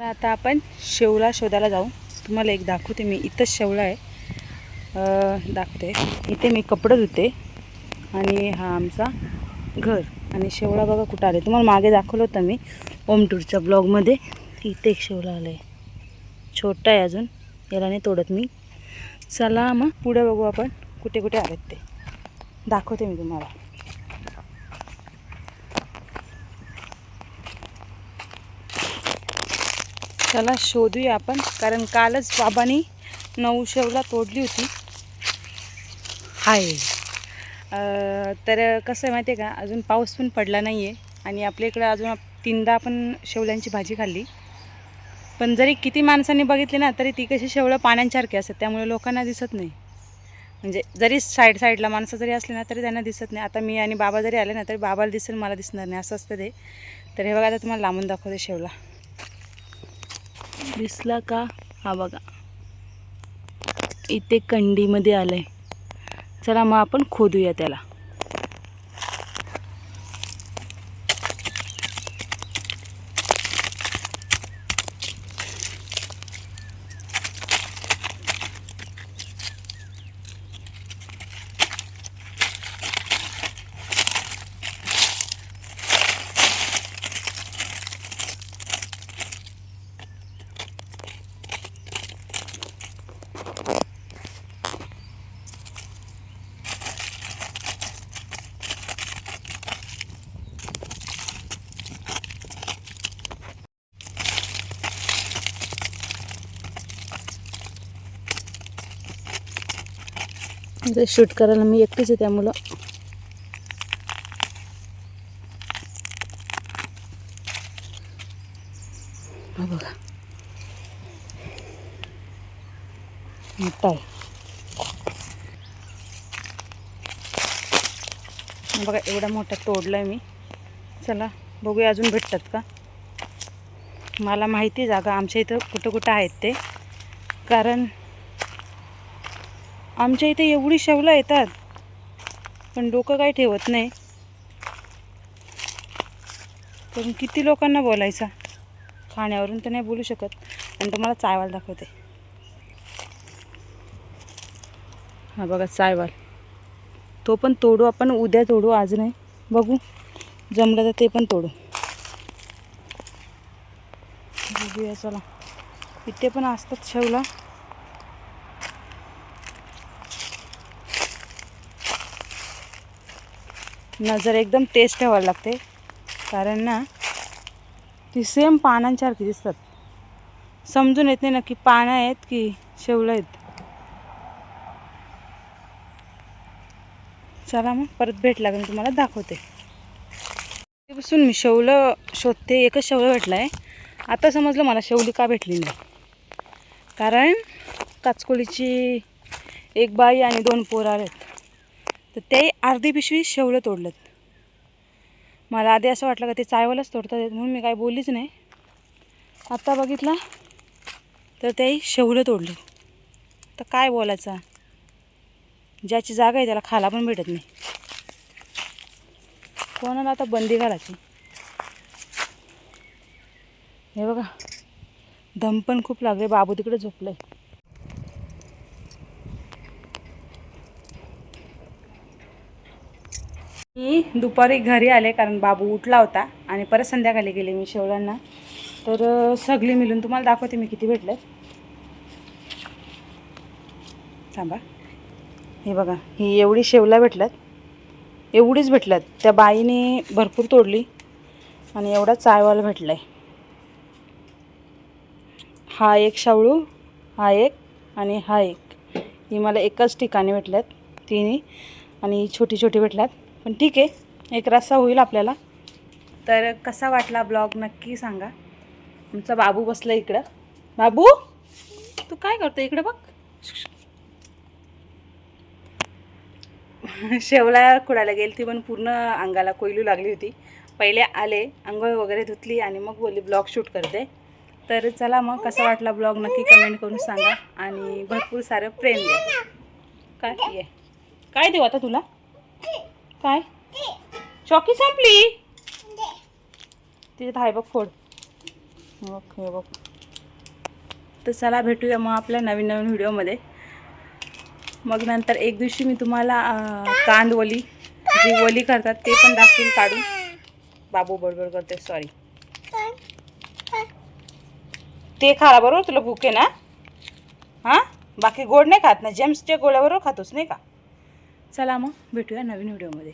आता आपण शेवला शोधायला जाऊ. तुम्हाला एक दाखवते मी. इथंच शेवला आहे, दाखवते. इथे मी कपडे धुते आणि हा आमचा घर. आणि शेवला बघा कुठं आले. तुम्हाला मागे दाखवलं होतं मी होम टूरच्या ब्लॉगमध्ये. इथे एक शेवला आलं आहे, छोटा आहे अजून, याला नाही तोडत मी. चला मग पुढे बघू आपण कुठे कुठे आलेत ते दाखवते मी तुम्हाला. चला शोधूया आपण, कारण कालच बाबांनी 9 शेवला तोडली होती. हाय तर कसं आहे माहिती आहे का, अजून पाऊस पण पडला नाही आहे आणि आपल्या इकडं अजून 3दा आपण शेवल्यांची भाजी खाल्ली. पण जरी किती माणसांनी बघितले ना, तरी ती कशी शेवळं पाण्यासारखी असतात, त्यामुळे लोकांना दिसत नाही. म्हणजे जरी साईडला माणसं जरी असली ना, तरी त्यांना दिसत नाही. आता मी आणि बाबा जरी आले ना, तरी बाबाला दिसेल, मला दिसणार नाही, असं असतं ते. तर हे बघा, आता तुम्हाला लांबून दाखवते शेवला. दिसला का? हा बघा, इथे कंडीमध्ये आलं आहे. चला मग आपण खोदूया त्याला. शूट करायला मी एकटीच आहे, त्यामुळं बघा मोठा आहे. बघा एवढा मोठा तोडला आहे मी. चला बघूया अजून भेटतात का. मला माहिती जागा आमच्या इथं कुठं कुठं आहेत ते, कारण आमच्या इथे एवढी शेवलं येतात, पण लोक काही ठेवत नाही. पण किती लोकांना बोलायचा, खाण्यावरून तर नाही बोलू शकत. आणि तुम्हाला चायवाल दाखवते. हा बघा चायवाल, तो पण तोडू आपण. उद्या तोडू, आज नाही. बघू जमलं तर ते पण तोडू. बघूया चला. इथे पण असतात शेवला. नजर एकदम तेज ठेवायला लागते, कारण ना ती सेम पानांसारखी दिसतात. समजून येत नाही नक्की पानं आहेत की शेवलं आहेत. चला मग परत भेट लागेल तुम्हाला दाखवते. त्यापासून मी शेवलं शोधते, एकच शेवलं भेटलं आहे. आता समजलं मला शेवली का भेटली नाही. कारण काचकोलीची एक बाई आणि 2 पोरं आलेत, तर ते अर्धी पिशवी शेवलं तोडलं. मला आधी असं वाटलं का ते चायवालच तोडतात, म्हणून मी काही बोललीच नाही. आता बघितलं तर ते शेवलं तोडलं. तर काय बोलायचं, ज्याची जागा आहे त्याला खायला पण भेटत नाही. कोणाला आता बंदी घालायची. हे बघा दम पण खूप लागले. बाबू तिकडे झोपलंय. मी दुपारी घरी आले, कारण बाबू उठला होता. आणि परत संध्याकाळी गेले मी शेवळ्यांना. तर सगळी मिळून तुम्हाला दाखवते मी किती भेटले. थांबा. हे बघा, ही एवढी शेवला भेटल्यात, एवढीच भेटल्यात. त्या बाईने भरपूर तोडली आणि एवढा चायवाला भेटला आहे. हा एक शावळू, हा एक आणि हा एक. ही मला एकाच ठिकाणी भेटल्यात तिन्ही, आणि छोटी छोटी भेटल्यात. पण ठीक आहे, एक रस्सा होईल आपल्याला. तर कसा वाटला ब्लॉग नक्की सांगा. आमचा बाबू बसला इकडं. बाबू तू काय करतो इकडे बघ. शेवला खुडायला गेली ती, पण पूर्ण अंगाला कोयलू लागली होती. पहिले आले, अंघोळ वगैरे धुतली आणि मग बोलली ब्लॉग शूट करते. तर चला मग कसा वाटला ब्लॉग नक्की कमेंट करून सांगा आणि भरपूर सारं प्रेम द्या. काय ये काय देऊ आता तुला. काय चॉकी संपली तिथे. हाय बघ फोड. ओके बघ. तर चला भेटूया मग आपल्या नवीन नवीन व्हिडिओमध्ये. मग नंतर एक दिवशी मी तुम्हाला कांदवली जी वली करतात ते पण दाखवील काढून. बाबू बडबड करते, सॉरी. ते खाला बरोबर, तुला भूक आहे ना? हां, बाकी गोड नाही खात ना? जेम्सच्या गोळ्याबरोबर खातोस नाही का? चला मग भेटूया नवीन व्हिडिओमध्ये.